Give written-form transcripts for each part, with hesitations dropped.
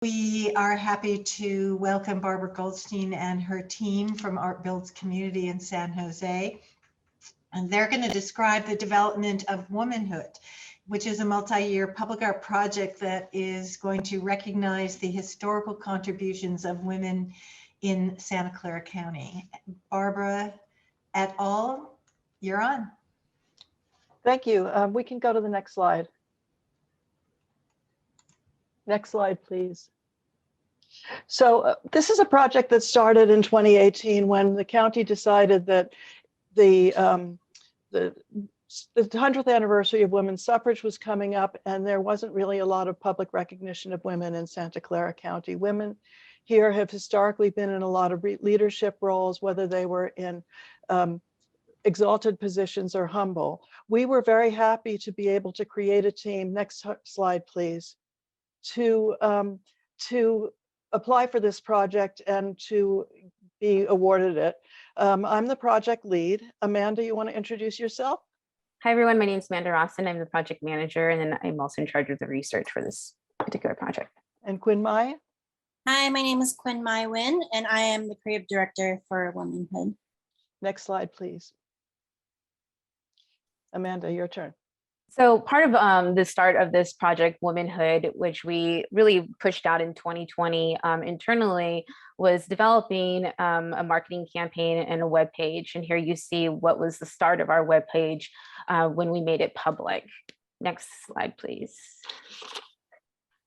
We are happy to welcome Barbara Goldstein and her team from Art Builds Community in San Jose. And they're going to describe the development of Womanhood, which is a multi-year public art project that is going to recognize the historical contributions of women in Santa Clara County. Barbara et al., you're on. Thank you. We can go to the next slide. Next slide, please. So this is a project that started in 2018 when the county decided that the 100th anniversary of women's suffrage was coming up, and there wasn't really a lot of public recognition of women in Santa Clara County. Women here have historically been in a lot of leadership roles, whether they were in exalted positions or humble. We were very happy to be able to create a team, next slide please, to apply for this project and to be awarded it. I'm the project lead. Amanda, you want to introduce yourself? Hi, everyone. My name is Amanda Rawson. I'm the project manager, and then I'm also in charge of the research for this particular project. And Quynh-Mai? Hi, my name is Quynh-Mai Nguyen, and I am the creative director for Womanhood. Next slide, please. Amanda, your turn. So part of the start of this project, Womanhood, which we really pushed out in 2020 internally, was developing a marketing campaign and a web page. And here you see what was the start of our web page when we made it public. Next slide, please.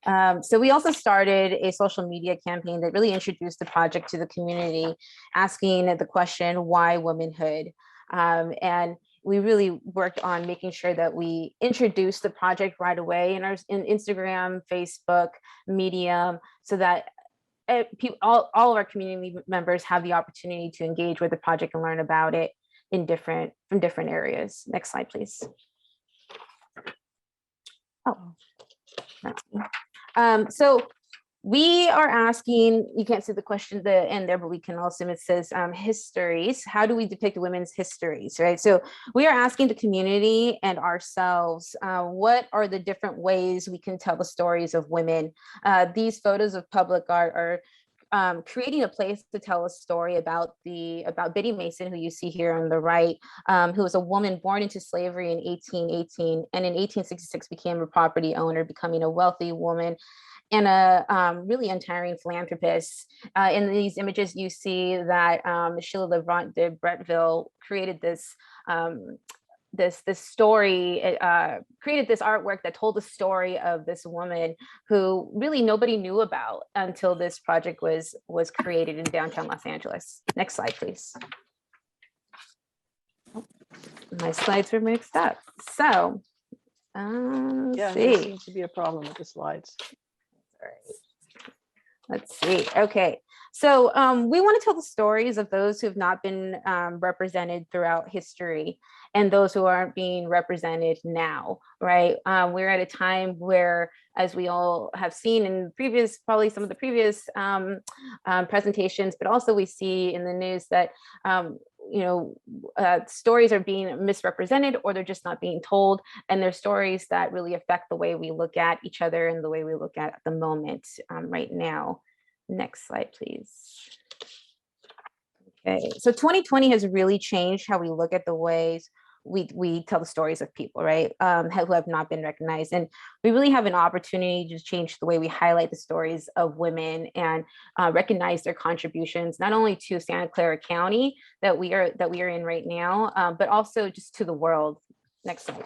So we also started a social media campaign that really introduced the project to the community, asking the question, why womanhood? And we really worked on making sure that we introduced the project right away in Instagram, Facebook, Medium, so that all of our community members have the opportunity to engage with the project and learn about it from different areas. Next slide, please. Oh, that's me. So we are asking, you can't see the question at the end there, but we can also, it says histories. How do we depict women's histories, right? So we are asking the community and ourselves, what are the different ways we can tell the stories of women? These photos of public art are creating a place to tell a story about Biddy Mason, who you see here on the right, who was a woman born into slavery in 1818, and in 1866 became a property owner, becoming a wealthy woman and a really untiring philanthropist. In these images, you see that Sheila Levrant de Bretteville created this story, created this artwork that told the story of this woman who really nobody knew about until this project was created in downtown Los Angeles. Next slide, please. My slides were mixed up. So, Yeah, see. there seems to be a problem with the slides. All right. Let's see. Okay. So we want to tell the stories of those who have not been represented throughout history and those who aren't being represented now, right? We're at a time where, as we all have seen in previous, probably some of the previous presentations, but also we see in the news that stories are being misrepresented or they're just not being told. And they're stories that really affect the way we look at each other and the way we look at the moment right now. Next slide, please. Okay, so 2020 has really changed how we look at the ways we tell the stories of people, right, who have not been recognized. And we really have an opportunity to change the way we highlight the stories of women and recognize their contributions, not only to Santa Clara County that we are in right now, but also just to the world. Next slide.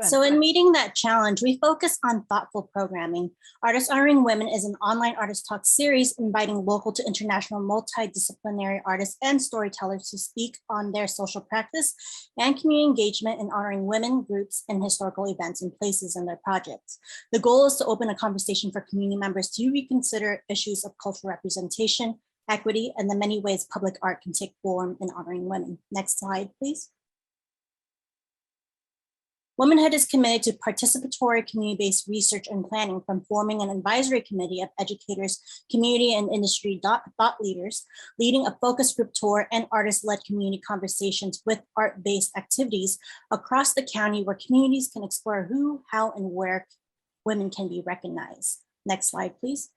So in meeting that challenge, we focus on thoughtful programming. Artists Honoring Women is an online artist talk series inviting local to international multidisciplinary artists and storytellers to speak on their social practice and community engagement in honoring women, groups, and historical events and places in their projects. The goal is to open a conversation for community members to reconsider issues of cultural representation, equity, and the many ways public art can take form in honoring women. Next slide, please. Womanhood is committed to participatory community-based research and planning, from forming an advisory committee of educators, community and industry thought leaders, leading a focus group tour and artist-led community conversations with art-based activities across the county where communities can explore who, how, and where women can be recognized. Next slide, please.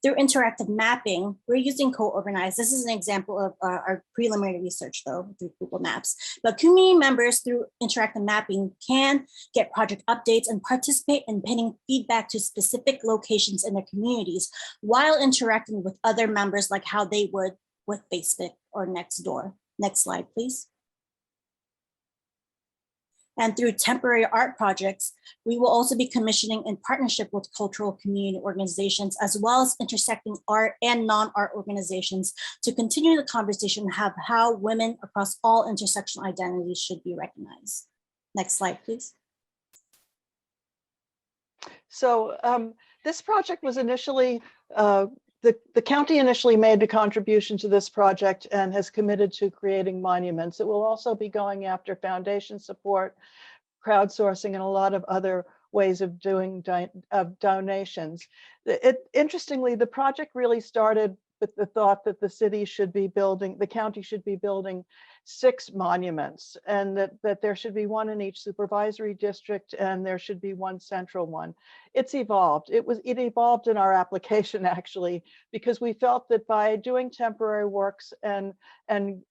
Through interactive mapping, we're using co-organized. This is an example of our preliminary research though, through Google Maps. But community members through interactive mapping can get project updates and participate in pinning feedback to specific locations in their communities while interacting with other members like how they would with Facebook or Nextdoor. Next slide, please. And through temporary art projects, we will also be commissioning in partnership with cultural community organizations, as well as intersecting art and non-art organizations to continue the conversation of how women across all intersectional identities should be recognized. Next slide, please. So this project was initially, the county initially made a contribution to this project and has committed to creating monuments. It will also be going after foundation support, crowdsourcing, and a lot of other ways of doing donations. Interestingly, the project really started with the thought that the city should be building, the county should be building 6 monuments, and that there should be one in each supervisory district, and there should be one central one. It's evolved. It evolved in our application actually, because we felt that by doing temporary works and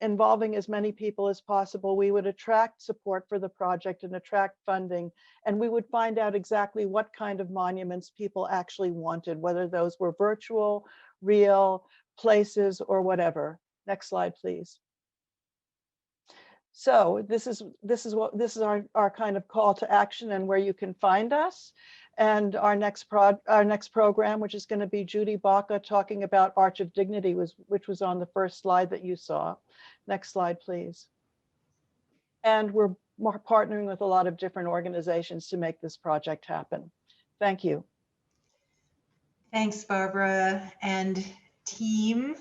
involving as many people as possible, we would attract support for the project and attract funding, and we would find out exactly what kind of monuments people actually wanted, whether those were virtual, real, places, or whatever. Next slide, please. So this is our kind of call to action and where you can find us. And our next program, which is going to be Judy Baca talking about Arch of Dignity, which was on the first slide that you saw. Next slide, please. And we're partnering with a lot of different organizations to make this project happen. Thank you. Thanks, Barbara and team.